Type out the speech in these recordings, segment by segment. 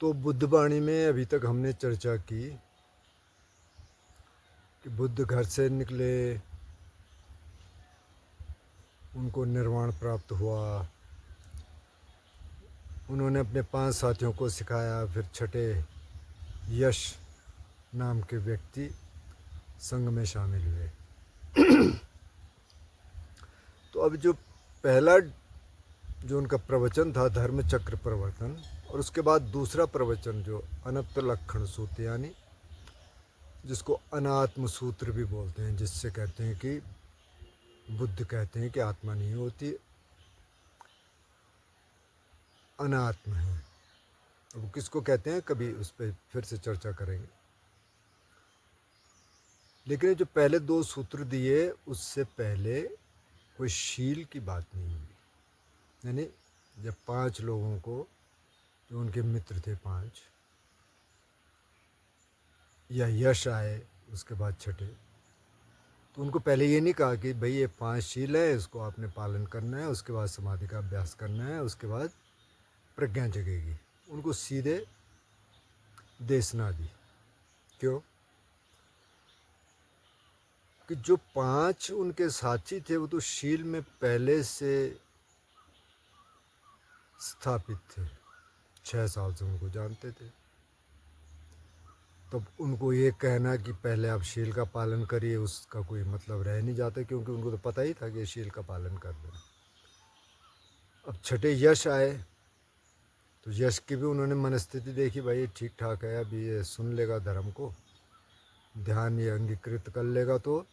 तो बुद्धवाणी में अभी तक हमने चर्चा की कि बुद्ध घर से निकले, उनको निर्वाण प्राप्त हुआ, उन्होंने अपने 5 साथियों को सिखाया, फिर छठे यश नाम के व्यक्ति संघ में शामिल हुए। तो अब जो पहला जो उनका प्रवचन था धर्म चक्र प्रवर्तन, और उसके बाद दूसरा प्रवचन जो अनंत लक्षण सूत्र, यानी जिसको अनात्म सूत्र भी बोलते हैं, जिससे कहते हैं कि बुद्ध कहते हैं कि आत्मा नहीं होती, अनात्म है। अब किसको कहते हैं कभी उस पर फिर से चर्चा करेंगे। लेकिन जो पहले 2 सूत्र दिए उससे पहले कोई शील की बात नहीं हुई। यानी जब 5 लोगों को, जो उनके मित्र थे 5, या यश आए उसके बाद छठे, तो उनको पहले ये नहीं कहा कि भाई ये 5 शील है, इसको आपने पालन करना है, उसके बाद समाधि का अभ्यास करना है, उसके बाद प्रज्ञा जगेगी। उनको सीधे देशना दी। क्यों? कि जो 5 उनके साथी थे वो तो शील में पहले से स्थापित थे, 6 साल से उनको जानते थे। तब उनको ये कहना कि पहले आप शील का पालन करिए, उसका कोई मतलब रह नहीं जाता, क्योंकि उनको तो पता ही था कि शील का पालन कर रहे हैं। अब छठे यश आए तो यश की भी उन्होंने मनस्थिति देखी, भाई ठीक ठाक है, अभी ये सुन लेगा धर्म को, ध्यान ये अंगीकृत कर लेगा, तो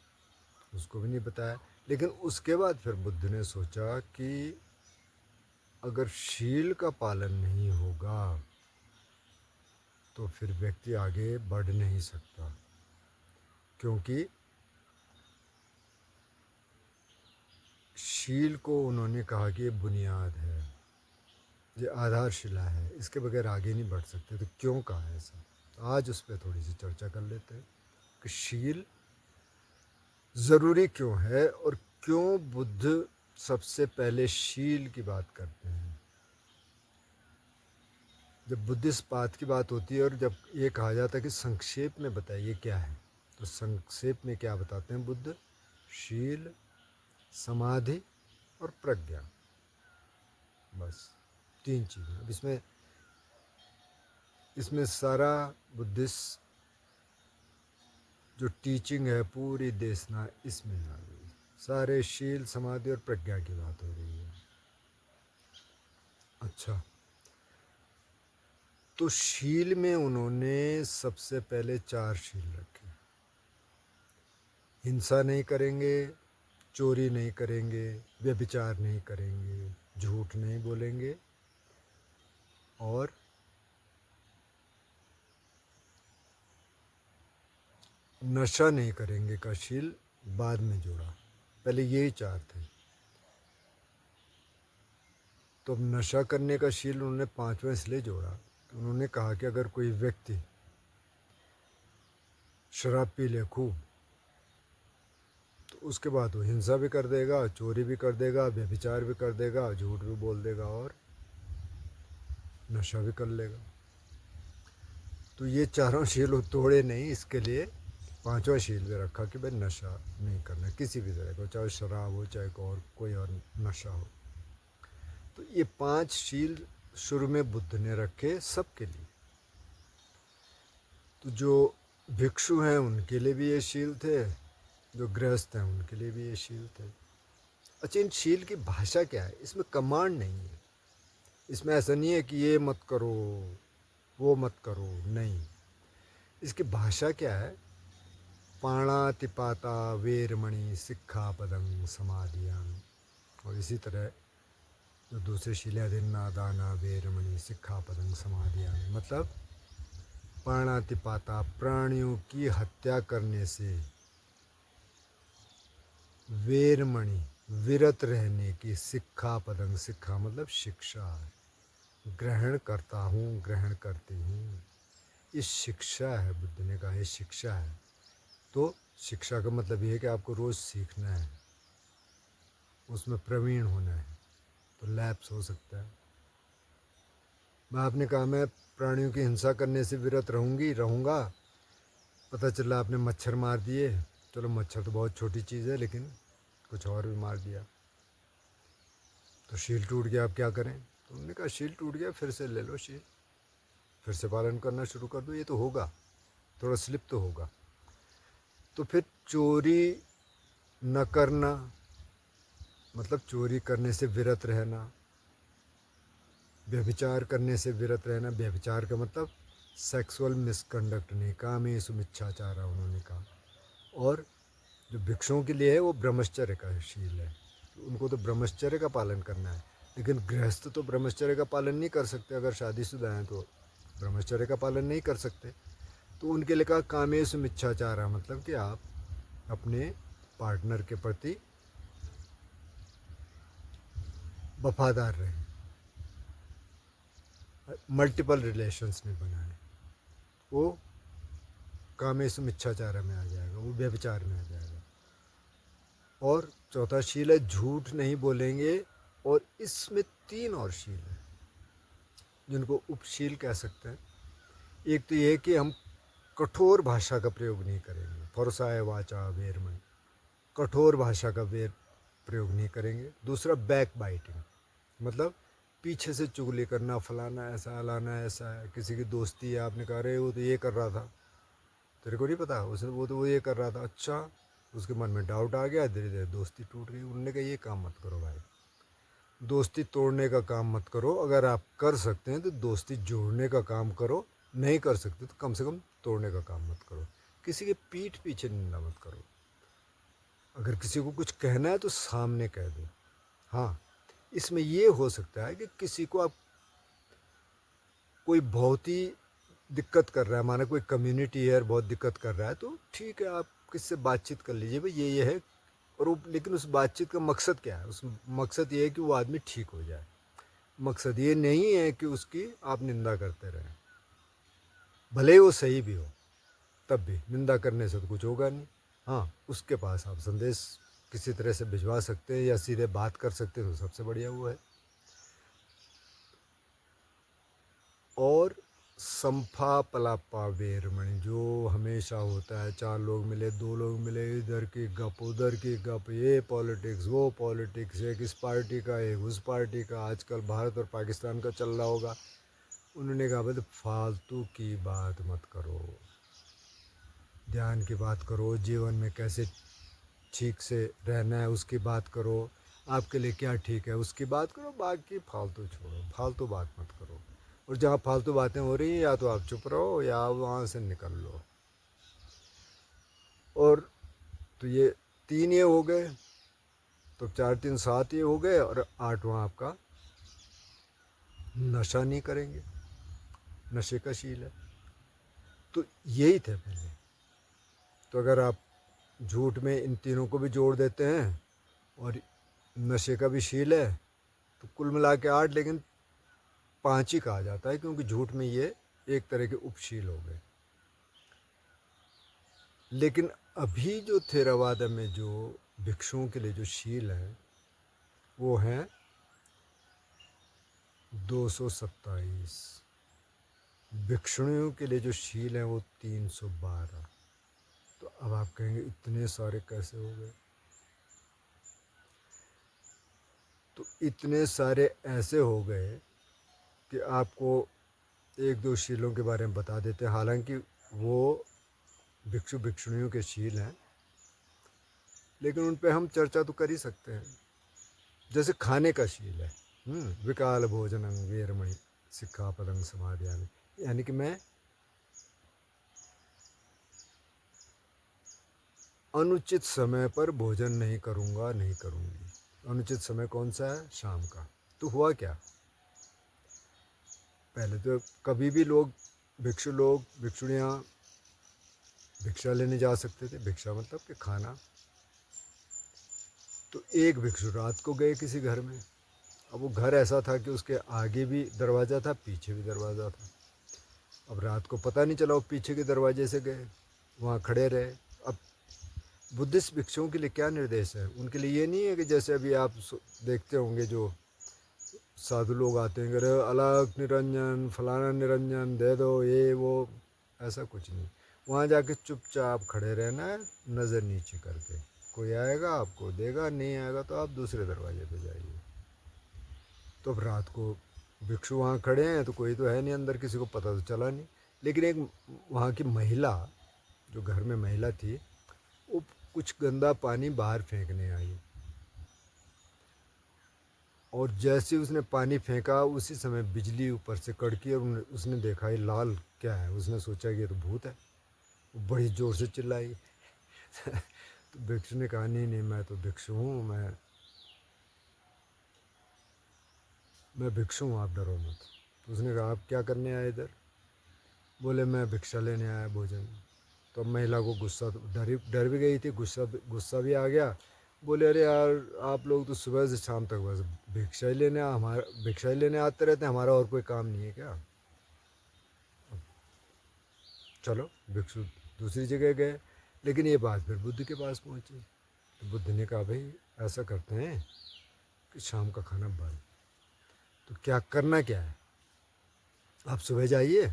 उसको भी नहीं बताया। लेकिन उसके बाद फिर बुद्ध ने सोचा कि अगर शील का पालन नहीं होगा तो फिर व्यक्ति आगे बढ़ नहीं सकता, क्योंकि शील को उन्होंने कहा कि ये बुनियाद है, ये आधारशिला है, इसके बगैर आगे नहीं बढ़ सकते। तो क्यों कहा ऐसा? तो आज उस पर थोड़ी सी चर्चा कर लेते हैं कि शील ज़रूरी क्यों है और क्यों बुद्ध सबसे पहले शील की बात करते हैं। जब बुद्धिस्ट बात की बात होती है और जब ये कहा जाता है कि संक्षेप में बताइए क्या है, तो संक्षेप में क्या बताते हैं बुद्ध? शील, समाधि और प्रज्ञा, बस 3 चीज़ें। अब इसमें सारा बुद्धिस्ट जो टीचिंग है पूरी देशना इसमें आ गई। सारे शील, समाधि और प्रज्ञा की बात हो रही है। अच्छा, तो शील में उन्होंने सबसे पहले 4 शील रखे। हिंसा नहीं करेंगे, चोरी नहीं करेंगे, व्यभिचार नहीं करेंगे, झूठ नहीं बोलेंगे, और नशा नहीं करेंगे का शील बाद में जोड़ा। पहले यही 4 थे। तो अब नशा करने का शील उन्होंने 5वां इसलिए जोड़ा कि उन्होंने कहा कि अगर कोई व्यक्ति शराब पी ले खूब, तो उसके बाद वो हिंसा भी कर देगा, चोरी भी कर देगा, व्यभिचार भी कर देगा, झूठ भी बोल देगा और नशा भी कर लेगा। तो ये चारों शील वो तोड़े नहीं, इसके लिए 5वां शील भी रखा कि भाई नशा नहीं करना किसी भी तरह का, चाहे शराब हो चाहे कोई और नशा हो। तो ये 5 शील शुरू में बुद्ध ने रखे सबके लिए। तो जो भिक्षु हैं उनके लिए भी ये शील थे, जो गृहस्थ हैं उनके लिए भी ये शील थे। अच्छा, इन शील की भाषा क्या है? इसमें कमांड नहीं है, इसमें ऐसा नहीं है कि ये मत करो वो मत करो, नहीं। इसकी भाषा क्या है? पाणातिपाता वेरमणि सिक्खापदं समाधियां। और इसी तरह जो दूसरे शील है, नादाना वेरमणि सिक्खापदं समाधियां, मतलब प्राणातिपाता प्राणियों की हत्या करने से, वेरमणि विरत रहने की, सिक्खापदं, सिक्खा मतलब शिक्षा, ग्रहण करता हूँ, ग्रहण करती हूँ, ये शिक्षा है। बुद्ध ने कहा ये शिक्षा है। तो शिक्षा का मतलब ये है कि आपको रोज़ सीखना है, उसमें प्रवीण होना है, तो लैप्स हो सकता है। मैं आपने कहा मैं प्राणियों की हिंसा करने से विरत रहूँगा। पता चला आपने मच्छर मार दिए, चलो मच्छर तो बहुत छोटी चीज़ है, लेकिन कुछ और भी मार दिया तो शील टूट गया, आप क्या करें? तो उन्होंने कहा शील टूट गया, फिर से ले लो शील, फिर से पालन करना शुरू कर दो, ये तो होगा, थोड़ा स्लिप तो होगा। तो फिर चोरी न करना मतलब चोरी करने से विरत रहना, व्यभिचार करने से विरत रहना। व्यभिचार का मतलब सेक्सुअल मिसकंडक्ट नहीं, कामेषु मिच्छाचार उन्होंने कहा। और जो भिक्षुओं के लिए है वो ब्रह्मचर्य का शील है, तो उनको तो ब्रह्मचर्य का पालन करना है। लेकिन गृहस्थ तो ब्रह्मचर्य का पालन नहीं कर सकते, अगर शादीशुदा हैं तो ब्रह्मचर्य का पालन नहीं कर सकते। तो उनके लिए कहा कामेषु मिच्छाचार, मतलब कि आप अपने पार्टनर के प्रति वफादार रहें, मल्टीपल रिलेशंस नहीं बनाए, वो कामेषु मिच्छाचार में आ जाएगा, वो व्यभिचार में आ जाएगा। और चौथा शील है झूठ नहीं बोलेंगे। और इसमें 3 और शील है जिनको उपशील कह सकते हैं। एक तो ये कि हम कठोर भाषा का प्रयोग नहीं करेंगे, फरसाय वाचा वेरमणि, कठोर भाषा का प्रयोग नहीं करेंगे। दूसरा बैक बाइटिंग, मतलब पीछे से चुगली करना, फलाना ऐसा अलाना ऐसा है। किसी की दोस्ती है, आपने कहा अरे वो तो ये कर रहा था, तेरे को नहीं पता उसने वो ये कर रहा था, अच्छा, उसके मन में डाउट आ गया, धीरे धीरे दोस्ती टूट गई। उन्होंने कहा ये काम मत करो भाई, दोस्ती तोड़ने का काम मत करो। अगर आप कर सकते हैं तो दोस्ती जोड़ने का काम करो, नहीं कर सकते तो कम से कम तोड़ने का काम मत करो। किसी के पीठ पीछे निंदा मत करो। अगर किसी को कुछ कहना है तो सामने कह दो। हाँ, इसमें ये हो सकता है कि किसी को आप कोई बहुत ही दिक्कत कर रहा है, माना कोई कम्युनिटी है और बहुत दिक्कत कर रहा है, तो ठीक है आप किससे बातचीत कर लीजिए भाई ये है। और वो, लेकिन उस बातचीत का मकसद क्या है? उस मकसद ये है कि वो आदमी ठीक हो जाए। मकसद ये नहीं है कि उसकी आप निंदा करते रहें, भले ही वो सही भी हो, तब भी निंदा करने से तो कुछ होगा नहीं। हाँ, उसके पास आप संदेश किसी तरह से भिजवा सकते हैं या सीधे बात कर सकते हैं, तो सबसे बढ़िया वो है। और संफा पलापा वेरमणि जो हमेशा होता है, 4 लोग मिले, 2 लोग मिले, इधर की गप उधर की गप, ये पॉलिटिक्स वो पॉलिटिक्स, एक इस पार्टी का एक उस पार्टी का, आजकल भारत और पाकिस्तान का चल रहा होगा। उन्होंने कहा भाई फालतू की बात मत करो, ध्यान की बात करो, जीवन में कैसे ठीक से रहना है उसकी बात करो, आपके लिए क्या ठीक है उसकी बात करो, बाकी फालतू छोड़ो, फालतू बात मत करो। और जहाँ फालतू बातें हो रही हैं या तो आप चुप रहो या वहाँ से निकल लो। और तो ये 3 ये हो गए, तो 4 3 7 ये हो गए। और 8वां आपका नशा नहीं करेंगे, नशे का शील है। तो यही थे पहले। तो अगर आप झूठ में इन तीनों को भी जोड़ देते हैं और नशे का भी शील है, तो कुल मिला के 8, लेकिन 5 ही कहा जाता है क्योंकि झूठ में ये एक तरह के उपशील हो गए। लेकिन अभी जो थेरावाद में जो भिक्षुओं के लिए जो शील है वो हैं 227, भिक्षुणियों के लिए जो शील है वो 312। तो अब आप कहेंगे इतने सारे कैसे हो गए? तो इतने सारे ऐसे हो गए कि आपको 1-2 शीलों के बारे में बता देते हैं। हालांकि वो भिक्षु भिक्षुणियों के शील हैं, लेकिन उन पे हम चर्चा तो कर ही सकते हैं। जैसे खाने का शील है, विकाल भोजनं वेरमणि सिक्खापदं समादयामि, यानी कि मैं अनुचित समय पर भोजन नहीं करूँगा, नहीं करूँगी। अनुचित समय कौन सा है? शाम का। तो हुआ क्या, पहले तो कभी भी लोग भिक्षुणियाँ भिक्षा लेने जा सकते थे। भिक्षा मतलब कि खाना। तो एक भिक्षु रात को गए किसी घर में। अब वो घर ऐसा था कि उसके आगे भी दरवाज़ा था, पीछे भी दरवाज़ा था। अब रात को पता नहीं चला वो पीछे के दरवाजे से गए, वहाँ खड़े रहे। अब बुद्धिस्ट भिक्षुओं के लिए क्या निर्देश है? उनके लिए ये नहीं है कि जैसे अभी आप देखते होंगे जो साधु लोग आते हैं, अरे अलग निरंजन फलाना निरंजन दे दो ये वो, ऐसा कुछ नहीं। वहाँ जाके चुपचाप खड़े रहना है, नज़र नीचे करके। कोई आएगा आपको देगा, नहीं आएगा तो आप दूसरे दरवाजे पे जाइए। तो अब रात को भिक्षु वहाँ खड़े हैं तो कोई तो है नहीं अंदर, किसी को पता तो चला नहीं। लेकिन एक वहाँ की महिला, जो घर में महिला थी, वो कुछ गंदा पानी बाहर फेंकने आई, और जैसे उसने पानी फेंका उसी समय बिजली ऊपर से कड़की, और उसने देखा ये लाल क्या है। उसने सोचा कि ये तो भूत है, वो बड़ी ज़ोर से चिल्लाई। तो भिक्षु ने कहा नहीं नहीं, मैं तो भिक्षु हूँ, मैं भिक्षु हूँ, आप डरो मत। तो उसने कहा आप क्या करने आए इधर? बोले मैं भिक्षा लेने आया भोजन। तो अब महिला को गुस्सा, तो डर भी गई थी, गुस्सा भी आ गया। बोले अरे यार, आप लोग तो सुबह से शाम तक बस भिक्षा ही लेने आते रहते हैं, हमारा और कोई काम नहीं है क्या? चलो भिक्षु दूसरी जगह गए। लेकिन ये बात फिर बुद्ध के पास पहुंची। तो बुद्ध ने कहा भाई ऐसा करते हैं कि शाम का खाना बंद, तो क्या करना क्या है, आप सुबह जाइए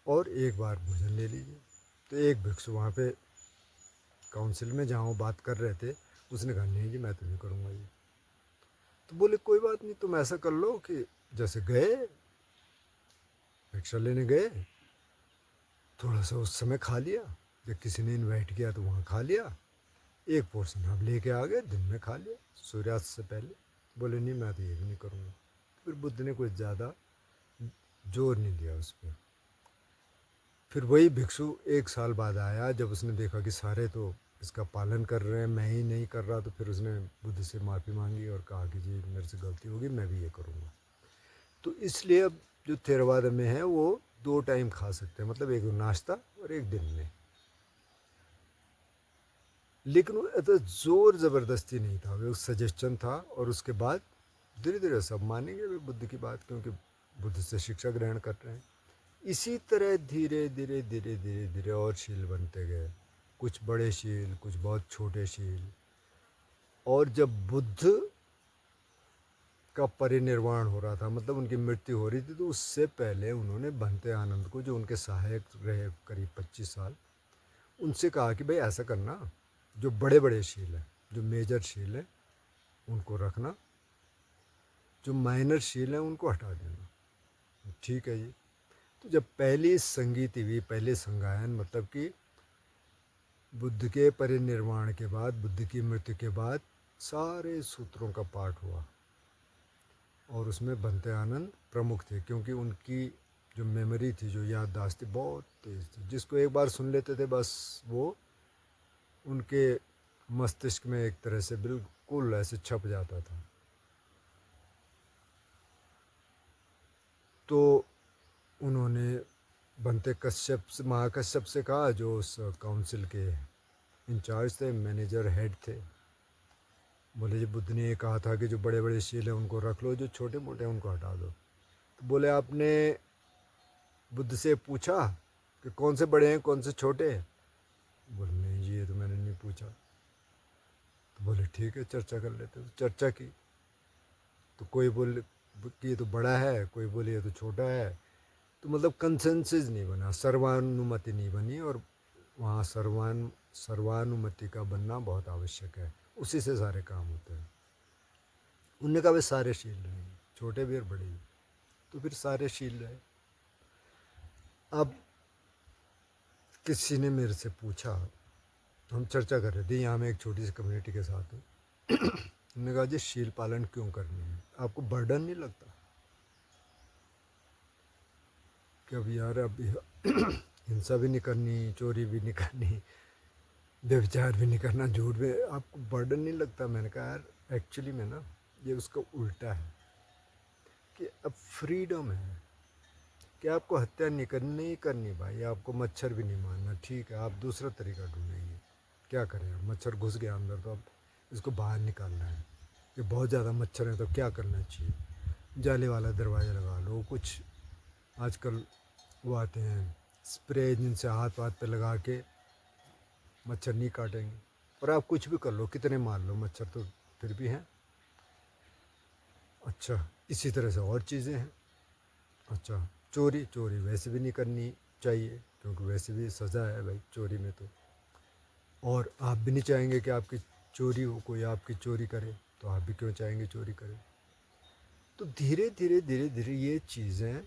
और एक बार भोजन ले लीजिए। तो एक भिक्षु वहाँ पे काउंसिल में जहाँ वो बात कर रहे थे, उसने कहा नहीं जी मैं तो नहीं करूँगा ये। तो बोले कोई बात नहीं, तुम ऐसा कर लो कि जैसे गए भिक्षा लेने गए, थोड़ा सा उस समय खा लिया, जब किसी ने इनवाइट किया तो वहाँ खा लिया, एक पोर्शन आप लेके आ गए, दिन में खा लिया सूर्यास्त से पहले। बोले नहीं मैं तो ये भी नहीं करूँगा। फिर बुद्ध ने कुछ ज़्यादा जोर नहीं दिया उस पर। फिर वही भिक्षु एक साल बाद आया, जब उसने देखा कि सारे तो इसका पालन कर रहे हैं, मैं ही नहीं कर रहा, तो फिर उसने बुद्ध से माफ़ी मांगी और कहा कि जी मेरे से गलती होगी, मैं भी ये करूँगा। तो इसलिए अब जो थेरवाद में है वो 2 टाइम खा सकते हैं, मतलब एक नाश्ता और एक दिन में। लेकिन वो तो ज़ोर ज़बरदस्ती नहीं था, वो सजेशन था। और उसके बाद धीरे धीरे सब मानेंगे भी बुद्ध की बात, क्योंकि बुद्ध से शिक्षा ग्रहण कर रहे हैं। इसी तरह धीरे धीरे धीरे धीरे धीरे और शील बनते गए, कुछ बड़े शील, कुछ बहुत छोटे शील। और जब बुद्ध का परिनिर्वाण हो रहा था, मतलब उनकी मृत्यु हो रही थी, तो उससे पहले उन्होंने भंते आनंद को, जो उनके सहायक रहे करीब 25 साल, उनसे कहा कि भाई ऐसा करना, जो बड़े बड़े शील हैं, जो मेजर शील हैं उनको रखना, जो माइनर शील हैं उनको हटा देना। ठीक है जी। तो जब पहली संगीति हुई, पहले संगायन, मतलब कि बुद्ध के परिनिर्वाण के बाद, बुद्ध की मृत्यु के बाद सारे सूत्रों का पाठ हुआ, और उसमें भंते आनंद प्रमुख थे, क्योंकि उनकी जो मेमोरी थी, जो याददाश्त थी, बहुत तेज़ थी। जिसको एक बार सुन लेते थे बस वो उनके मस्तिष्क में एक तरह से बिल्कुल ऐसे छप जाता था। तो उन्होंने भंते कश्यप से, महाकश्यप से कहा, जो उस काउंसिल के इंचार्ज थे, मैनेजर हेड थे। बोले जी बुद्ध ने ये कहा था कि जो बड़े बड़े शील हैं उनको रख लो, जो छोटे मोटे हैं उनको हटा दो। तो बोले आपने बुद्ध से पूछा कि कौन से बड़े हैं कौन से छोटे हैं? बोले नहीं जी ये तो मैंने नहीं पूछा। तो बोले ठीक है चर्चा कर लेते। तो चर्चा की, तो कोई बोले कि ये तो बड़ा है, कोई बोले ये तो छोटा है। तो मतलब कंसेंसस नहीं बना, सर्वानुमति नहीं बनी, और वहाँ सर्वानुमति का बनना बहुत आवश्यक है, उसी से सारे काम होते हैं। उनने कहा वे सारे शील रहे, छोटे भी और बड़े भी, तो फिर सारे शील रहे। अब किसी ने मेरे से पूछा, हम चर्चा कर रहे थे यहाँ में एक छोटी सी कम्युनिटी के साथ हूँ। उन्होंने कहा जी शील पालन क्यों करनी है, आपको बर्डन नहीं लगता कि अब यार अब हिंसा भी नहीं करनी, चोरी भी नहीं करनी, व्यभिचार भी नहीं करना, झूठ भी, आपको बर्डन नहीं लगता? मैंने कहा यार एक्चुअली में ना ये उसका उल्टा है, कि अब फ्रीडम है कि आपको हत्या नहीं करनी भाई, आपको मच्छर भी नहीं मारना, ठीक है, आप दूसरा तरीका ढूंढेंगे। क्या करें, मच्छर घुस गया अंदर तो अब इसको बाहर निकालना है। ये बहुत ज़्यादा मच्छर हैं तो क्या करना चाहिए? जाले वाला दरवाज़ा लगा लो, कुछ आजकल वो आते हैं स्प्रे, जिनसे हाथ वाथ पे लगा के मच्छर नहीं काटेंगे। और आप कुछ भी कर लो, कितने मार लो, मच्छर तो फिर भी हैं। अच्छा, इसी तरह से और चीज़ें हैं। अच्छा, चोरी चोरी वैसे भी नहीं करनी चाहिए, क्योंकि वैसे भी सज़ा है भाई चोरी में तो। और आप भी नहीं चाहेंगे कि आपकी चोरी हो, कोई आपकी चोरी करे, तो आप भी क्यों चाहेंगे चोरी करे। तो धीरे धीरे धीरे धीरे ये चीज़ें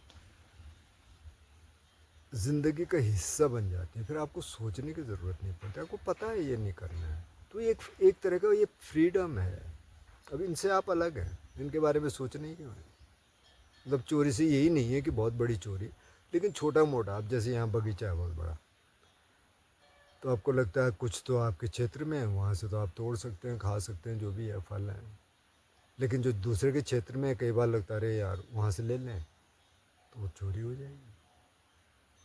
ज़िंदगी का हिस्सा बन जाती हैं, फिर आपको सोचने की ज़रूरत नहीं पड़ती, आपको पता है ये नहीं करना है। तो एक एक तरह का ये फ्रीडम है। अब इनसे आप अलग हैं, इनके बारे में सोचने ही क्यों है। मतलब चोरी से यही नहीं है कि बहुत बड़ी चोरी, लेकिन छोटा मोटा, अब जैसे यहाँ बगीचा है बहुत बड़ा, तो आपको लगता है कुछ तो आपके क्षेत्र में है, वहाँ से तो आप तोड़ सकते हैं, खा सकते हैं, जो भी है फल है। लेकिन जो दूसरे के क्षेत्र में है, कई बार लगता है अरे यार वहाँ से ले लें, तो वो चोरी हो जाएगी,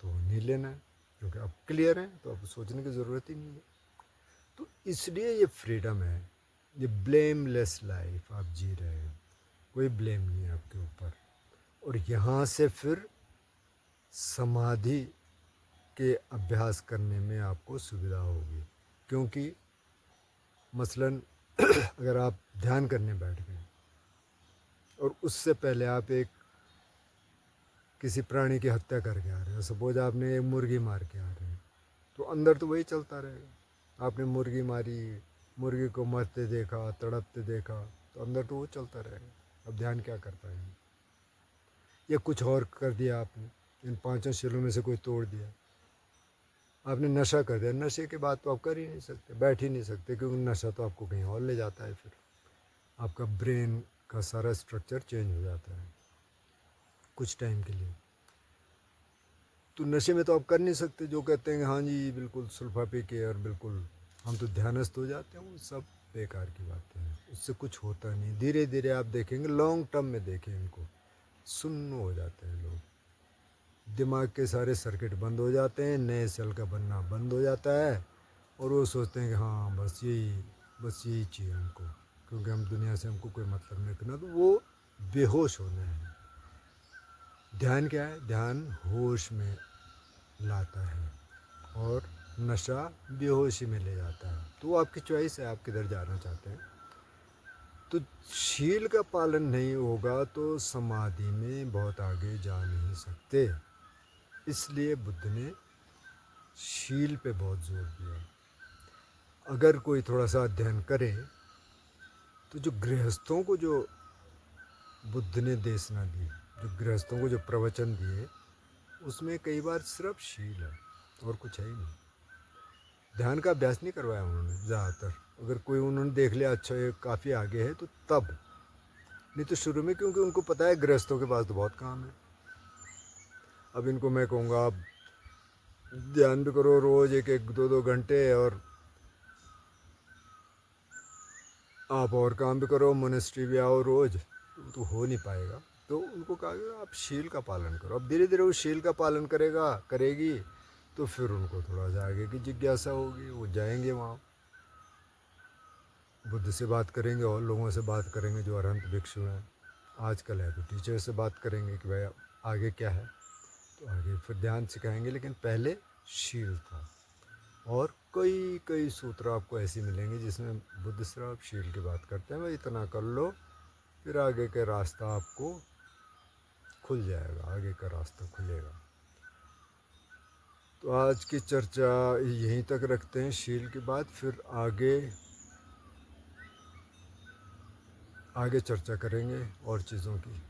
तो नहीं लेना है, क्योंकि आप क्लियर हैं, तो आपको सोचने की ज़रूरत ही नहीं है। तो इसलिए ये फ्रीडम है, ये ब्लेमलेस लाइफ आप जी रहे हैं, कोई ब्लेम नहीं है आपके ऊपर। और यहाँ से फिर समाधि के अभ्यास करने में आपको सुविधा होगी, क्योंकि मसलन अगर आप ध्यान करने बैठ गए और उससे पहले आप एक किसी प्राणी की हत्या करके आ रहे हो, सपोज आपने एक मुर्गी मार के आ रहे हैं, तो अंदर तो वही चलता रहेगा। आपने मुर्गी मारी, मुर्गी को मरते देखा, तड़पते देखा, तो अंदर तो वो चलता रहेगा। अब ध्यान क्या कर पाएंगे। या कुछ और कर दिया आपने, इन पांचों शीलों में से कोई तोड़ दिया, आपने नशा कर दिया, नशे के बाद तो आप कर ही नहीं सकते, बैठ ही नहीं सकते, क्योंकि नशा तो आपको कहीं और ले जाता है। फिर आपका ब्रेन का सारा स्ट्रक्चर चेंज हो जाता है कुछ टाइम के लिए। तो नशे में तो आप कर नहीं सकते, जो कहते हैं हाँ जी बिल्कुल सुल्फा पी के और बिल्कुल हम तो ध्यानस्थ हो जाते हैं, वो सब बेकार की बातें हैं, उससे कुछ होता नहीं। धीरे धीरे आप देखेंगे, लॉन्ग टर्म में देखें इनको, सुन्न हो जाते हैं लोग, दिमाग के सारे सर्किट बंद हो जाते हैं, नए सेल का बनना बंद हो जाता है, और वो सोचते हैं कि हाँ बस यही चाहिए हमको, क्योंकि हम दुनिया से हमको कोई मतलब नहीं करना। तो वो बेहोश होना है। ध्यान क्या है, ध्यान होश में लाता है, और नशा बेहोशी में ले जाता है। तो वो आपकी चॉइस है, आप किधर जाना चाहते हैं। तो शील का पालन नहीं होगा तो समाधि में बहुत आगे जा नहीं सकते। इसलिए बुद्ध ने शील पे बहुत जोर दिया। अगर कोई थोड़ा सा अध्ययन करे तो जो गृहस्थों को जो बुद्ध ने देशना दी, जो गृहस्थों को जो प्रवचन दिए, उसमें कई बार सिर्फ शील है और कुछ है ही नहीं। ध्यान का अभ्यास नहीं करवाया उन्होंने ज़्यादातर। अगर कोई उन्होंने देख लिया अच्छा ये काफ़ी आगे है, तो तब, नहीं तो शुरू में, क्योंकि उनको पता है गृहस्थों के पास तो बहुत काम है। अब इनको मैं कहूँगा आप ध्यान भी करो रोज़ एक एक दो दो घंटे, और आप और काम भी करो, मोनेस्ट्री भी आओ रोज़, तो हो नहीं पाएगा। तो उनको कहा कि आप शील का पालन करो। अब धीरे धीरे वो शील का पालन करेगी, तो फिर उनको थोड़ा सा आगे की जिज्ञासा होगी, वो जाएंगे वहाँ, बुद्ध से बात करेंगे और लोगों से बात करेंगे जो अरहंत भिक्षु हैं। आजकल है तो टीचर से बात करेंगे कि भाई आगे क्या है, तो आगे फिर ध्यान सिखाएंगे। लेकिन पहले शील था। और कई कई सूत्र आपको ऐसे मिलेंगे जिसमें बुद्ध सिर्फ शील की बात करते हैं, भाई इतना कर लो, फिर आगे का रास्ता आपको खुल जाएगा, आगे का रास्ता खुलेगा। तो आज की चर्चा यहीं तक रखते हैं शील की बात, फिर आगे चर्चा करेंगे और चीज़ों की।